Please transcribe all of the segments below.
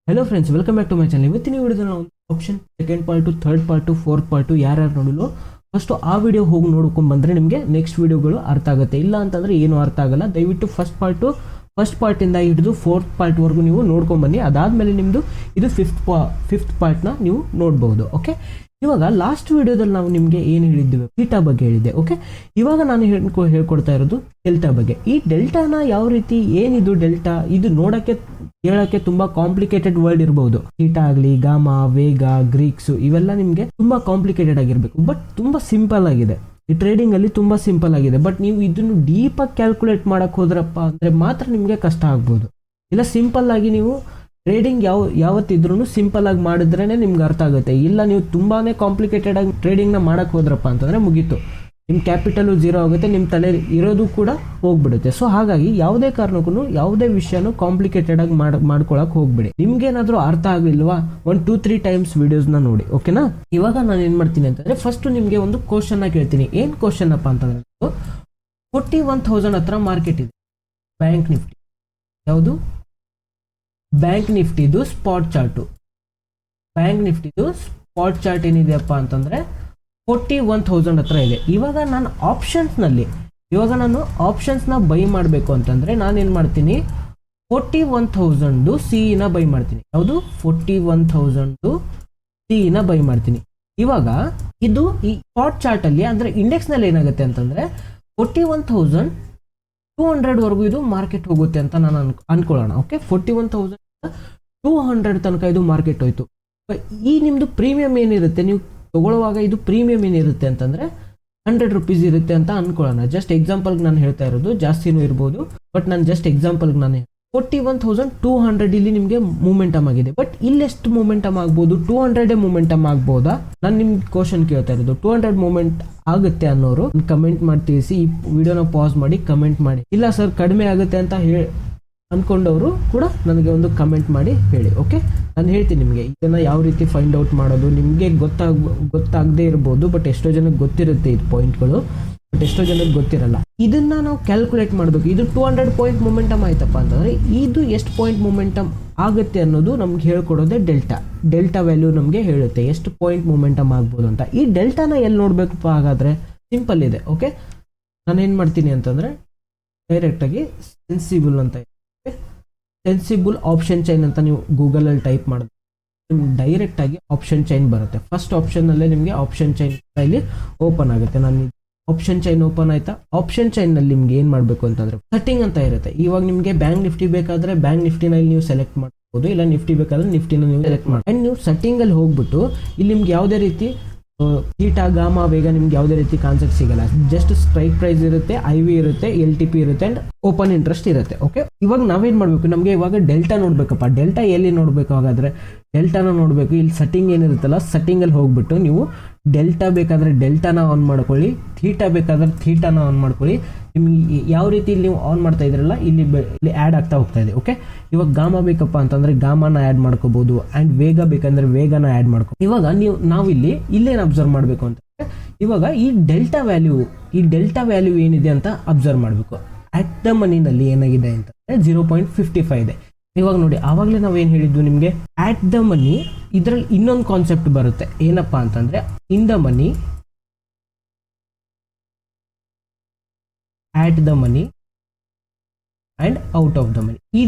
Hello friends, welcome back to my channel. ಇವತ್ತಿನ ವಿಡಿಯೋದಲ್ಲಿ ನಾವು option second part, third part, fourth part ಯಾರ್ಯಾರು ನೋಡಿಲ್ಲ ಫಸ್ಟ್ ಆ ವಿಡಿಯೋ ಹೋಗಿ ನೋಡ್ಕೊಂಡು ಬಂದ್ರೆ ನಿಮಗೆ ನೆಕ್ಸ್ಟ್ ವಿಡಿಯೋಗಳು ಅರ್ಥ ಆಗುತ್ತೆ. ಇಲ್ಲ ಅಂತಂದ್ರೆ ಏನು ಅರ್ಥ ಆಗಲ್ಲ. ದಯವಿಟ್ಟು ಫಸ್ಟ್ ಪಾರ್ಟಿಂದ ಹಿಡಿದು ಫೋರ್ತ್ ಪಾರ್ಟ್ವರೆಗೂ ನೀವು ನೋಡ್ಕೊಂಡು ಬನ್ನಿ. ಅದಾದಮೇಲೆ ನಿಮ್ಮದು ಇದು ಫಿಫ್ತ್ ಪಾರ್ಟ್ನ ನೀವು ನೋಡ್ಬೋದು. ಓಕೆ, ಇವಾಗ ಲಾಸ್ಟ್ ವಿಡಿಯೋದಲ್ಲಿ ನಾವು ನಿಮಗೆ ಏನು ಹೇಳಿದ್ದೀವಿ, ಥೀಟಾ ಬಗ್ಗೆ ಹೇಳಿದ್ದೆ. ಓಕೆ, ಇವಾಗ ನಾನು ಹೇಳ್ಕೊಡ್ತಾ ಇರೋದು ಡೆಲ್ಟಾ ಬಗ್ಗೆ. ಈ ಡೆಲ್ಟಾನ ಯಾವ ರೀತಿ, ಏನಿದು ಡೆಲ್ಟಾ, ಇದು ನೋಡೋಕ್ಕೆ ಹೇಳಕ್ಕೆ ತುಂಬಾ ಕಾಂಪ್ಲಿಕೇಟೆಡ್ ವರ್ಡ್ ಇರಬಹುದು. ಥೀಟಾ ಆಗಲಿ, ಗಾಮಾ, ವೇಗ, ಗ್ರೀಕ್ಸ್ ಇವೆಲ್ಲ ನಿಮಗೆ ತುಂಬಾ ಕಾಂಪ್ಲಿಕೇಟೆಡ್ ಆಗಿರ್ಬೇಕು. ಬಟ್ ತುಂಬಾ ಸಿಂಪಲ್ ಆಗಿದೆ. ಈ ಟ್ರೇಡಿಂಗ್ ಅಲ್ಲಿ ತುಂಬಾ ಸಿಂಪಲ್ ಆಗಿದೆ. ಬಟ್ ನೀವು ಇದನ್ನು ಡೀಪ್ ಆಗಿ ಕ್ಯಾಲ್ಕುಲೇಟ್ ಮಾಡಕ್ ಹೋದ್ರಪ್ಪ ಅಂದ್ರೆ ಮಾತ್ರ ನಿಮಗೆ ಕಷ್ಟ ಆಗ್ಬೋದು. ಇಲ್ಲ ಸಿಂಪಲ್ ಆಗಿ ನೀವು ಟ್ರೇಡಿಂಗ್ ಯಾವತ್ತಿದ್ರೂ ಸಿಂಪಲ್ ಆಗಿ ಮಾಡಿದ್ರೇನೆ ನಿಮ್ಗೆ ಅರ್ಥ ಆಗುತ್ತೆ. ಇಲ್ಲ ನೀವು ತುಂಬಾನೇ ಕಾಂಪ್ಲಿಕೇಟೆಡ್ ಆಗಿ ಟ್ರೇಡಿಂಗ್ ನ ಮಾಡಕ್ ಹೋದ್ರಪ್ಪ ಅಂತಂದ್ರೆ ಮುಗೀತು. ನಿಮ್ಮ ಕ್ಯಾಪಿಟಲ್ ಝೀರೋ ಆಗುತ್ತೆ, ನಿಮ್ಮ ತಲೆ ಇರೋದು ಕೂಡ ಹೋಗ್ಬಿಡುತ್ತೆ. ಸೊ ಹಾಗಾಗಿ ಯಾವುದೇ ಕಾರಣಕ್ಕೂ ಯಾವುದೇ ವಿಷಯನೂ ಕಾಂಪ್ಲಿಕೇಟೆಡ್ ಆಗಿ ಮಾಡ್ಕೊಳಕ್ ಹೋಗ್ಬಿಡಿ. ನಿಮ್ಗೇನಾದ್ರೂ ಅರ್ಥ ಆಗಲಿಲ್ವಾ, 1-2-3 ಟೈಮ್ಸ್ ವಿಡಿಯೋಸ್ನ ನೋಡಿ. ಓಕೆನಾ, ಇವಾಗ ನಾನು ಏನ್ ಮಾಡ್ತೀನಿ ಅಂತಂದ್ರೆ ಫಸ್ಟ್ ನಿಮ್ಗೆ ಒಂದು ಕ್ವಶನ್ ಕೇಳ್ತೀನಿ. ಏನ್ ಕ್ವಶನ್ ಅಪ್ಪ ಅಂತಂದ್ರೆ 41,000 ಹತ್ರ ಮಾರ್ಕೆಟ್ ಇದೆ. ಬ್ಯಾಂಕ್ ನಿಫ್ಟಿ ಯಾವುದು? ಬ್ಯಾಂಕ್ ನಿಫ್ಟಿದು ಸ್ಪಾಟ್ ಚಾರ್ಟು. ಬ್ಯಾಂಕ್ ನಿಫ್ಟಿದು ಸ್ಪಾಟ್ ಚಾರ್ಟ್ ಏನಿದೆಯಪ್ಪ ಅಂತಂದ್ರೆ 41,000 ಹತ್ರ ಇದೆ. ಇವಾಗ ನಾನು ಆಪ್ಷನ್ಸ್ನ ಬೈ ಮಾಡಬೇಕು ಅಂತಂದ್ರೆ ನಾನು ಏನು ಮಾಡ್ತೀನಿ, 41,000 ಸಿಇನ ಬೈ ಮಾಡ್ತೀನಿ. ಯಾವುದು? 41,000 ಸಿಇನ ಬೈ ಮಾಡ್ತೀನಿ. ಇವಾಗ ಇದು ಈ ಸ್ಪಾಟ್ ಚಾರ್ಟ್ ಅಲ್ಲಿ ಅಂದ್ರೆ ಇಂಡೆಕ್ಸ್ ನಲ್ಲಿ ಏನಾಗುತ್ತೆ ಅಂತಂದ್ರೆ 41,200 ವರೆಗೂ ಇದು ಮಾರ್ಕೆಟ್ ಹೋಗುತ್ತೆ ಅಂತ ನಾನು ಅನ್ಕೊಳ್ಳೋಣ. ಓಕೆ, 41,200 ತನಕ ಇದು ಮಾರ್ಕೆಟ್ ಹೋಯ್ತು. ಈ ನಿಮ್ದು ಪ್ರೀಮಿಯಂ ಏನಿರುತ್ತೆ, ನೀವು ತಗೊಳ್ಳುವಾಗ ಇದು ಪ್ರೀಮಿಯಂ ಏನಿರುತ್ತೆ ಅಂತಂದ್ರೆ 100 ರೂಪೀಸ್ ಇರುತ್ತೆ ಅಂತ ಅನ್ಕೊಳ್ಳೋಣ. ಜಸ್ಟ್ ಎಕ್ಸಾಂಪಲ್ ನಾನು ಹೇಳ್ತಾ ಇರೋದು, ಜಾಸ್ತಿನೂ ಇರ್ಬೋದು. ಬಟ್ ನಾನು ಜಸ್ಟ್ ಎಕ್ಸಾಂಪಲ್ ನಾನು 41,200 ಇಲ್ಲಿ ನಿಮಗೆ ಮೂಮೆಂಟಮ್ ಆಗಿದೆ. ಬಟ್ ಇಲ್ಲಿ ಎಷ್ಟು ಮೂಮೆಂಟಮ್ ಆಗ್ಬೋದು? 200 ಮೂಮೆಂಟಮ್ ಆಗ್ಬೋದಾ? ನಾನು ನಿಮ್ಗೆ ಕ್ವಶನ್ ಕೇಳ್ತಾ ಇರೋದು 200 ಮೂಮೆಂಟ್ ಆಗುತ್ತೆ ಅನ್ನೋರು ಕಮೆಂಟ್ ಮಾಡಿ ತಿಳಿಸಿ. ಈ ವಿಡಿಯೋನ ಪಾಸ್ ಮಾಡಿ ಕಮೆಂಟ್ ಮಾಡಿ. ಇಲ್ಲ ಸರ್ ಕಡಿಮೆ ಆಗುತ್ತೆ ಅಂತ ಅನ್ಕೊಂಡವರು ಕೂಡ ನನಗೆ ಒಂದು ಕಮೆಂಟ್ ಮಾಡಿ ಹೇಳಿ. ಓಕೆ, ನಾನು ಹೇಳ್ತೀನಿ ನಿಮಗೆ ಇದನ್ನ ಯಾವ ರೀತಿ ಫೈಂಡ್ ಔಟ್ ಮಾಡೋದು. ನಿಮಗೆ ಗೊತ್ತಾಗದೇ ಇರ್ಬೋದು, ಬಟ್ ಎಷ್ಟೋ ಜನಕ್ಕೆ ಗೊತ್ತಿರುತ್ತೆ ಇದು ಪಾಯಿಂಟ್ಗಳು, ಬಟ್ ಎಷ್ಟೋ ಜನಕ್ಕೆ ಗೊತ್ತಿರಲ್ಲ. ಇದನ್ನ ನಾವು ಕ್ಯಾಲ್ಕುಲೇಟ್ ಮಾಡಬೇಕು. ಇದು 200 ಪಾಯಿಂಟ್ ಮೊಮೆಂಟಮ್ ಆಯ್ತಪ್ಪ ಅಂತಂದ್ರೆ ಇದು ಎಷ್ಟು ಪಾಯಿಂಟ್ ಮೊಮೆಂಟಮ್ ಆಗುತ್ತೆ ಅನ್ನೋದು ನಮ್ಗೆ ಹೇಳ್ಕೊಡೋದೇ ಡೆಲ್ಟಾ ವ್ಯಾಲ್ಯೂ ನಮಗೆ ಹೇಳುತ್ತೆ ಎಷ್ಟು ಪಾಯಿಂಟ್ ಮೊಮೆಂಟಮ್ ಆಗ್ಬೋದು ಅಂತ. ಈ ಡೆಲ್ಟಾನ ಎಲ್ಲಿ ನೋಡ್ಬೇಕಪ್ಪ? ಹಾಗಾದ್ರೆ ಸಿಂಪಲ್ ಇದೆ. ಓಕೆ, ನಾನು ಏನ್ ಮಾಡ್ತೀನಿ ಅಂತಂದ್ರೆ ಡೈರೆಕ್ಟ್ ಆಗಿ ಸೆನ್ಸಿಬಲ್ ಆಪ್ಷನ್ ಚೈನ್ ಅಂತ ನೀವು ಗೂಗಲ್ ಅಲ್ಲಿ ಟೈಪ್ ಮಾಡಿದ್ರೆ ನಿಮ್ಗೆ ಡೈರೆಕ್ಟ್ ಆಗಿ ಆಪ್ಷನ್ ಚೈನ್ ಬರುತ್ತೆ. ಫಸ್ಟ್ ಆಪ್ಷನ್ ಅಲ್ಲೇ ನಿಮಗೆ ಆಪ್ಷನ್ ಚೈನ್ ಇಲ್ಲಿ ಓಪನ್ ಆಗುತ್ತೆ. ನಾನು ಆಪ್ಷನ್ ಚೈನ್ ಓಪನ್ ಆಯ್ತಾ? ಆಪ್ಷನ್ ಚೈನ್ ನಲ್ಲಿ ನಿಮ್ಗೆ ಏನ್ ಮಾಡ್ಬೇಕು ಅಂತಂದ್ರೆ ಸೆಟ್ಟಿಂಗ್ ಅಂತ ಇರುತ್ತೆ. ಇವಾಗ ನಿಮ್ಗೆ ಬ್ಯಾಂಕ್ ನಿಫ್ಟಿ ಬೇಕಾದ್ರೆ ಬ್ಯಾಂಕ್ ನಿಫ್ಟಿನಲ್ಲಿ ನೀವು ಸೆಲೆಕ್ಟ್ ಮಾಡಬಹುದು, ಇಲ್ಲ ನಿಫ್ಟಿ ಬೇಕಾದ್ರೆ ನಿಫ್ಟಿನ ನೀವು ಸೆಲೆಕ್ಟ್ ಮಾಡಿ. ಅಂಡ್ ನೀವು ಸೆಟ್ಟಿಂಗ್ ಅಲ್ಲಿ ಹೋಗ್ಬಿಟ್ಟು ಇಲ್ಲಿ ನಿಮ್ಗೆ ಯಾವುದೇ ರೀತಿ ಥೀಟಾ, ಗಾಮಾ, ವೇಗ ನಿಮ್ಗೆ ಯಾವುದೇ ರೀತಿ ಕಾನ್ಸೆಪ್ಟ್ ಸಿಗಲ್ಲ. ಜಸ್ಟ್ ಸ್ಟ್ರೈಕ್ ಪ್ರೈಸ್ ಇರುತ್ತೆ, IV ಇರುತ್ತೆ, LTP ಇರುತ್ತೆ ಅಂಡ್ ಓಪನ್ ಇಂಟ್ರೆಸ್ಟ್ ಇರುತ್ತೆ. ಓಕೆ, ಇವಾಗ ನಾವೇನ್ ಮಾಡ್ಬೇಕು, ನಮ್ಗೆ ಇವಾಗ ಡೆಲ್ಟಾ ನೋಡ್ಬೇಕಪ್ಪ. ಡೆಲ್ಟಾ ಎಲ್ಲಿ ನೋಡ್ಬೇಕು? ಹಾಗಾದ್ರೆ ಡೆಲ್ಟಾನ ನೋಡ್ಬೇಕು. ಇಲ್ಲಿ ಸೆಟ್ಟಿಂಗ್ ಏನಿರುತ್ತಲ್ಲ, ಸೆಟ್ಟಿಂಗ್ ಅಲ್ಲಿ ಹೋಗ್ಬಿಟ್ಟು ನೀವು ಡೆಲ್ಟಾ ಬೇಕಾದ್ರೆ ಡೆಲ್ಟಾನ ಆನ್ ಮಾಡ್ಕೊಳ್ಳಿ, ಥೀಟಾ ಬೇಕಾದ್ರೆ ಥೀಟಾನ ಆನ್ ಮಾಡ್ಕೊಳ್ಳಿ. ನಿಮ್ಗೆ ಯಾವ ರೀತಿ ಇಲ್ಲಿ ನೀವು ಆನ್ ಮಾಡ್ತಾ ಇದ್ರಲ್ಲ ಇಲ್ಲಿ ಆ್ಯಡ್ ಆಗ್ತಾ ಹೋಗ್ತಾ ಇದೆ. ಓಕೆ, ಇವಾಗ ಗಾಮಾ ಬೇಕಪ್ಪ ಅಂತಂದ್ರೆ ಗಾಮಾನ ಆ್ಯಡ್ ಮಾಡ್ಕೋಬಹುದು ಅಂಡ್ ವೇಗ ಬೇಕಂದ್ರೆ ವೇಗನ ಆ್ಯಡ್ ಮಾಡ್ಕೋ. ಇವಾಗ ನಾವು ಇಲ್ಲೇನು ಅಬ್ಸರ್ವ್ ಮಾಡಬೇಕು ಅಂತಂದ್ರೆ ಇವಾಗ ಈ ಡೆಲ್ಟಾ ವ್ಯಾಲ್ಯೂ ಏನಿದೆ ಅಂತ ಅಬ್ಸರ್ವ್ ಮಾಡಬೇಕು. ಅಟ್ ದ ಮನಿನಲ್ಲಿ ಏನಾಗಿದೆ ಅಂತಂದ್ರೆ 0.55 ಇದೆ. ಇವಾಗ ನೋಡಿ, ಆವಾಗಲೇ ನಾವೇನು ಹೇಳಿದ್ವಿ ನಿಮಗೆ, ಆಟ್ ದ ಮನಿ ಇದರಲ್ಲಿ ಇನ್ನೊಂದು ಕಾನ್ಸೆಪ್ಟ್ ಬರುತ್ತೆ. ಏನಪ್ಪಾ ಅಂತಂದ್ರೆ in the money, at the money and out of the money.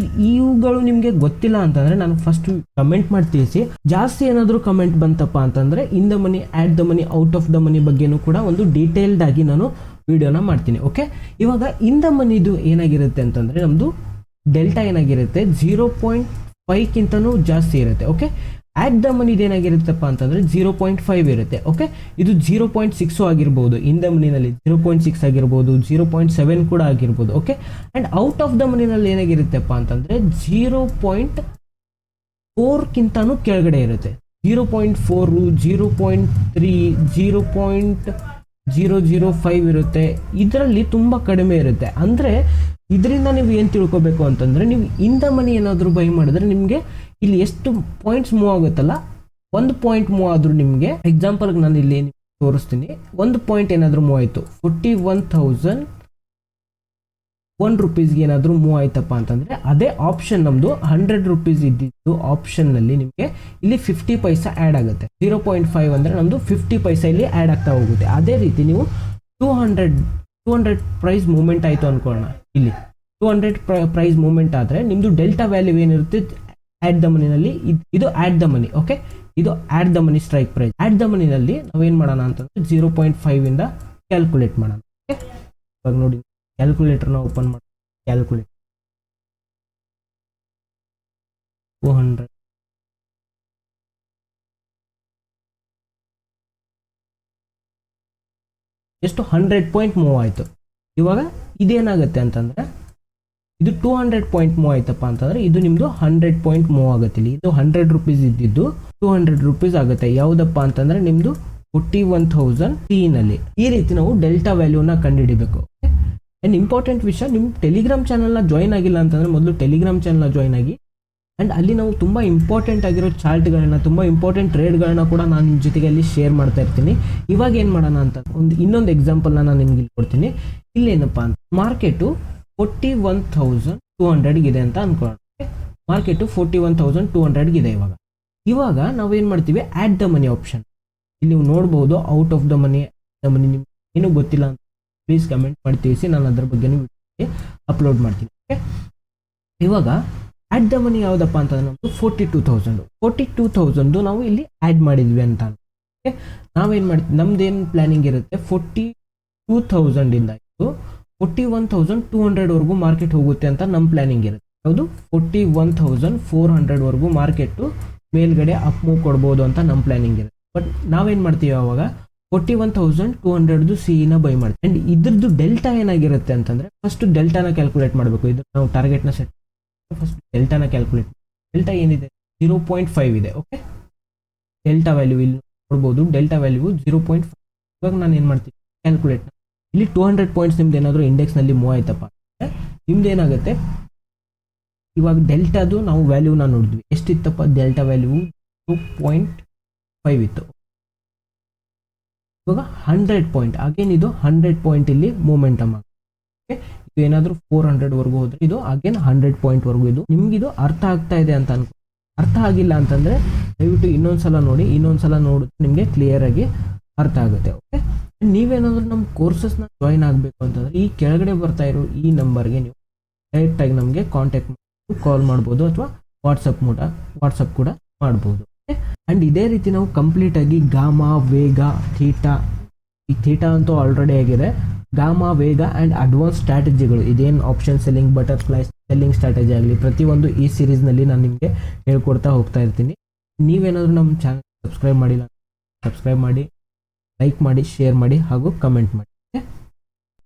ಇವುಗಳು ನಿಮ್ಗೆ ಗೊತ್ತಿಲ್ಲ ಅಂತಂದ್ರೆ ನಾನು ಫಸ್ಟ್ ಕಮೆಂಟ್ ಮಾಡಿ ತಿಳಿಸಿ. ಜಾಸ್ತಿ ಏನಾದರೂ ಕಮೆಂಟ್ ಬಂತಪ್ಪ ಅಂತಂದ್ರೆ in the money, at the money, out of the money ಬಗ್ಗೆನೂ ಕೂಡ ಒಂದು ಡೀಟೇಲ್ಡ್ ಆಗಿ ನಾನು ವಿಡಿಯೋನ ಮಾಡ್ತೀನಿ. ಓಕೆ, ಇವಾಗ ಇನ್ ದ ಮನಿದು ಏನಾಗಿರುತ್ತೆ ಅಂತಂದ್ರೆ ನಮ್ದು ಡೆಲ್ಟಾ ಏನಾಗಿರುತ್ತೆ 0.5ಕ್ಕಿಂತನೂ ಜಾಸ್ತಿ ಇರುತ್ತೆ. ಓಕೆ, ಆಟ್ ದ ಮನಿದು ಏನಾಗಿರುತ್ತಪ್ಪ ಅಂತಂದ್ರೆ 0.5 ಇರುತ್ತೆ. ಓಕೆ, ಇದು 0.6 ಆಗಿರ್ಬೋದು. ಇನ್ ದ ಮನಿನಲ್ಲಿ 0.6 ಆಗಿರ್ಬೋದು, 0.7 ಕೂಡ ಆಗಿರ್ಬೋದು. Okay, and out of the ಮನಿನಲ್ಲಿ ಏನಾಗಿರುತ್ತಪ್ಪ ಅಂತಂದ್ರೆ 0.4ಕ್ಕಿಂತನೂ ಕೆಳಗಡೆ ಇರುತ್ತೆ. 0.4, 0.3, 0.005 ಇರುತ್ತೆ. ಇದರಲ್ಲಿ ತುಂಬಾ ಕಡಿಮೆ ಇರುತ್ತೆ. ಅಂದ್ರೆ ಇದರಿಂದ ನೀವು ಏನ್ ತಿಳ್ಕೊಬೇಕು ಅಂತಂದ್ರೆ, ನೀವು ಇನ್ ದ ಮನಿ ಏನಾದ್ರು ಬೈ ಮಾಡಿದ್ರೆ ನಿಮ್ಗೆ ಇಲ್ಲಿ ಎಷ್ಟು ಪಾಯಿಂಟ್ಸ್ ಮೂವ್ ಆಗುತ್ತಲ್ಲ, 1 ಪಾಯಿಂಟ್ ಮೂವ್ ಆದ್ರೂ ನಿಮ್ಗೆ ಎಕ್ಸಾಂಪಲ್ ನಾನು ಇಲ್ಲಿ ತೋರಿಸ್ತೀನಿ. 1 ಪಾಯಿಂಟ್ ಏನಾದ್ರು ಮೂವ್ ಆಯ್ತು, 41,000 1 ರೂಪೀಸ್ಗೆ ಏನಾದರೂ ಮೂವ್ ಆಯ್ತಪ್ಪ ಅಂತಂದರೆ ಅದೇ ಆಪ್ಷನ್ ನಮ್ಮದು 100 ರೂಪೀಸ್ ಇದ್ದಿದ್ದು ಆಪ್ಷನ್ನಲ್ಲಿ ನಿಮಗೆ ಇಲ್ಲಿ 50 ಪೈಸಾ ಆ್ಯಡ್ ಆಗುತ್ತೆ. 0.5 ಅಂದರೆ ನಮ್ಮದು 50 ಪೈಸಾ ಇಲ್ಲಿ ಆ್ಯಡ್ ಆಗ್ತಾ ಹೋಗುತ್ತೆ. ಅದೇ ರೀತಿ ನೀವು 200 ಪ್ರೈಸ್ ಮೂವ್ಮೆಂಟ್ ಆಯಿತು ಅಂದ್ಕೊಳ್ಳೋಣ. ಇಲ್ಲಿ 200 ಪ್ರೈಸ್ ಮೂವ್ಮೆಂಟ್ ಆದರೆ ನಿಮ್ಮದು ಡೆಲ್ಟಾ ವ್ಯಾಲ್ಯೂ ಏನಿರುತ್ತೆ ಆ್ಯಡ್ ದ ಮನಿನಲ್ಲಿ, ಇದು ಆ್ಯಡ್ ದ ಮನಿ. ಓಕೆ, ಇದು at the money strike price. At the ಮನಿನಲ್ಲಿ ನಾವೇನು ಮಾಡೋಣ ಅಂತಂದರೆ 0.5 ಇಂದ ಕ್ಯಾಲ್ಕುಲೇಟ್ ಮಾಡೋಣ. ಓಕೆ, ಇವಾಗ ನೋಡಿ ಕ್ಯಾಲ್ಕುಲೇಟರ್ನ ಓಪನ್ ಮಾಡಿ. ಕ್ಯಾಲ್ಕುಲೇಟ್ 200 ಎಷ್ಟು 100 ಪಾಯಿಂಟ್ ಮೂವ್ ಆಯಿತು. ಇವಾಗ ಇದೇನಾಗುತ್ತೆ ಅಂತಂದರೆ ಇದು 200 ಪಾಯಿಂಟ್ ಮೂವ್ ಆಯ್ತಪ್ಪ ಅಂತಂದರೆ ಇದು ನಿಮ್ಮದು 100 ಪಾಯಿಂಟ್ ಮೂವ್ ಆಗುತ್ತೆ. ಇಲ್ಲಿ ಇದು 100 ರೂಪೀಸ್ ಇದ್ದಿದ್ದು 200 ರೂಪೀಸ್ ಆಗುತ್ತೆ. ಯಾವುದಪ್ಪ ಅಂತಂದರೆ ನಿಮ್ಮದು 41,000 ನಲ್ಲಿ. ಈ ರೀತಿ ನಾವು ಡೆಲ್ಟಾ ವ್ಯಾಲ್ಯೂನ ಕಂಡುಹಿಡಿಬೇಕು. ಆ್ಯಂಡ್ ಇಂಪಾರ್ಟೆಂಟ್ ವಿಷಯ, ನಿಮ್ಮ ಟೆಲಿಗ್ರಾಮ್ ಚಾನಲ್ನ ಜಾಯ್ನ್ ಆಗಿಲ್ಲ ಅಂತಂದರೆ ಮೊದಲು ಟೆಲಿಗ್ರಾಮ್ ಚಾನಲ್ನ ಜಾಯ್ನ್ ಆಗಿ. ಆ್ಯಂಡ್ ಅಲ್ಲಿ ನಾವು ತುಂಬ ಇಂಪಾರ್ಟೆಂಟ್ ಆಗಿರೋ ಚಾರ್ಟ್ಗಳನ್ನ, ತುಂಬ ಇಂಪಾರ್ಟೆಂಟ್ ಟ್ರೇಡ್ಗಳನ್ನ ಕೂಡ ನಾನು ನಿಮ್ಮ ಜೊತೆಗೆ ಅಲ್ಲಿ ಶೇರ್ ಮಾಡ್ತಾ ಇರ್ತೀನಿ. ಇವಾಗ ಏನು ಮಾಡೋಣ ಅಂತ ಇನ್ನೊಂದು ಎಕ್ಸಾಂಪಲ್ನ ನಾನು ನಿಮ್ಗೆ ಇಲ್ಲಿ ಕೊಡ್ತೀನಿ. ಇಲ್ಲೇನಪ್ಪ ಅಂತ ಮಾರ್ಕೆಟು 41,200 ಇದೆ ಅಂತ ಅನ್ಕೊಳ್ಳೋಣ. ಮಾರ್ಕೆಟು 41,200 ಇದೆ. ಇವಾಗ ನಾವೇನು ಮಾಡ್ತೀವಿ, ಆ್ಯಡ್ ದ ಮನಿ ಆಪ್ಷನ್. ಇಲ್ಲಿ ನೀವು ನೋಡ್ಬೋದು ಔಟ್ ಆಫ್ ದ ಮನಿ ನಿಮ್ಗೆ ಏನೂ ಗೊತ್ತಿಲ್ಲ ಅಂತ ಪ್ಲೀಸ್ ಕಮೆಂಟ್ ಮಾಡಿ ತಿಳಿಸಿ, ನಾನು ಅದ್ರ ಬಗ್ಗೆ ಅಪ್ಲೋಡ್ ಮಾಡ್ತೀನಿ. ಓಕೆ, ಇವಾಗ ಆ್ಯಡ್ ದ ಮನಿ ಯಾವುದಪ್ಪ ಅಂತಂದ್ರೆ ನಮ್ಮದು 42,000 ನಾವು ಇಲ್ಲಿ ಆ್ಯಡ್ ಮಾಡಿದ್ವಿ ಅಂತ. ಓಕೆ, ನಾವೇನು ಮಾಡ್ತೀವಿ, ನಮ್ದೇನು ಪ್ಲಾನಿಂಗ್ ಇರುತ್ತೆ 42,000 ಇಂದ 41,200 ಮಾರ್ಕೆಟ್ ಹೋಗುತ್ತೆ ಅಂತ ನಮ್ಮ ಪ್ಲಾನಿಂಗ್ ಇರುತ್ತೆ. ಯಾವುದು 41,400 ಮಾರ್ಕೆಟು ಮೇಲ್ಗಡೆ ಅಪ್ ಮೂವ್ ಕೊಡ್ಬೋದು ಅಂತ ನಮ್ಮ ಪ್ಲಾನಿಂಗ್ ಇರುತ್ತೆ. ಬಟ್ ನಾವೇನು ಮಾಡ್ತೀವಿ ಅವಾಗ 41,200 ಸಿಇನ ಬೈ ಮಾಡ್ತೀವಿ. ಆ್ಯಂಡ್ ಇದ್ರದ್ದು ಡೆಲ್ಟಾ ಏನಾಗಿರುತ್ತೆ ಅಂತಂದರೆ ಫಸ್ಟ್ ಡೆಲ್ಟಾನ ಕ್ಯಾಲ್ಕುಲೇಟ್ ಮಾಡಬೇಕು. ಇದು ನಾವು ಟಾರ್ಗೆಟ್ನ ಸೆಟ್ ಫಸ್ಟ್ ಡೆಲ್ಟಾನ ಕ್ಯಾಲ್ಕುಲೇಟ್. ಡೆಲ್ಟಾ ಏನಿದೆ 0.5 ಇದೆ. ಓಕೆ, ಡೆಲ್ಟಾ ವ್ಯಾಲ್ಯೂ ಇಲ್ಲಿ ನೋಡ್ಬೋದು, ಡೆಲ್ಟಾ ವ್ಯಾಲ್ಯೂ 0.5. ಇವಾಗ ನಾನು ಏನು ಮಾಡ್ತೀನಿ, ಕ್ಯಾಲ್ಕುಲೇಟ್ ಇಲ್ಲಿ 200 ಪಾಯಿಂಟ್ಸ್ ನಿಮ್ದು ಏನಾದರೂ ಇಂಡೆಕ್ಸ್ನಲ್ಲಿ ಮೂವ್ ಆಯ್ತಪ್ಪ ಅಂದರೆ ನಿಮ್ದು ಏನಾಗುತ್ತೆ, ಇವಾಗ ಡೆಲ್ಟಾದು ನಾವು ವ್ಯಾಲ್ಯೂನ ನೋಡಿದ್ವಿ. ಎಷ್ಟಿತ್ತಪ್ಪ ಡೆಲ್ಟಾ ವ್ಯಾಲ್ಯೂ 2.5 ಇತ್ತು. ಇವಾಗ 100 ಪಾಯಿಂಟ್, ಅಗೇನ್ ಇದು 100 ಪಾಯಿಂಟ್ ಇಲ್ಲಿ ಮೂಮೆಂಟಮ್ ಆಗುತ್ತೆ. ಓಕೆ, ಇದು ಏನಾದರೂ 400 ಹೋದರೆ ಇದು ಅಗೇನ್ 100 ಪಾಯಿಂಟ್ವರೆಗೂ. ಇದು ನಿಮ್ಗಿದು ಅರ್ಥ ಆಗ್ತಾ ಇದೆ ಅಂತ ಅನ್ಕೊ. ಅರ್ಥ ಆಗಿಲ್ಲ ಅಂತಂದರೆ ದಯವಿಟ್ಟು ಇನ್ನೊಂದ್ಸಲ ನೋಡಿ, ನೋಡಿದ್ರೆ ನಿಮಗೆ ಕ್ಲಿಯರಾಗಿ ಅರ್ಥ ಆಗುತ್ತೆ. ಓಕೆ, ನೀವೇನಾದರೂ ನಮ್ಮ ಕೋರ್ಸಸ್ನ ಜಾಯಿನ್ ಆಗಬೇಕು ಅಂತಂದರೆ ಈ ಕೆಳಗಡೆ ಬರ್ತಾ ಇರೋ ಈ ನಂಬರ್ಗೆ ನೀವು ಡೈರೆಕ್ಟಾಗಿ ನಮಗೆ ಕಾಂಟ್ಯಾಕ್ಟ್ ಮಾಡಿ ಕಾಲ್ ಮಾಡ್ಬೋದು, ಅಥವಾ ವಾಟ್ಸಪ್ ಕೂಡ ಮಾಡ್ಬೋದು. ಆ್ಯಂಡ್ ಇದೇ ರೀತಿ ನಾವು ಕಂಪ್ಲೀಟಾಗಿ ಗಾಮಾ, ವೇಗ, ಥೀಟಾ, ಈ ಥೀಟಾ ಅಂತೂ ಆಲ್ರೆಡಿ ಆಗಿದೆ, ಗಾಮಾ, ವೇಗ ಆ್ಯಂಡ್ ಅಡ್ವಾನ್ಸ್ ಸ್ಟ್ರಾಟಜಿಗಳು, ಇದೇನು option selling, butterfly selling strategy ಆಗಲಿ, ಪ್ರತಿಯೊಂದು ಈ ಸೀರೀಸ್ನಲ್ಲಿ ನಾನು ನಿಮಗೆ ಹೇಳ್ಕೊಡ್ತಾ ಹೋಗ್ತಾ ಇರ್ತೀನಿ. ನೀವೇನಾದರೂ ನಮ್ಮ ಚಾನಲ್ ಸಬ್ಸ್ಕ್ರೈಬ್ ಮಾಡಿಲ್ಲ, ಸಬ್ಸ್ಕ್ರೈಬ್ ಮಾಡಿ, ಲೈಕ್ ಮಾಡಿ, ಶೇರ್ ಮಾಡಿ ಹಾಗೂ ಕಮೆಂಟ್ ಮಾಡಿ.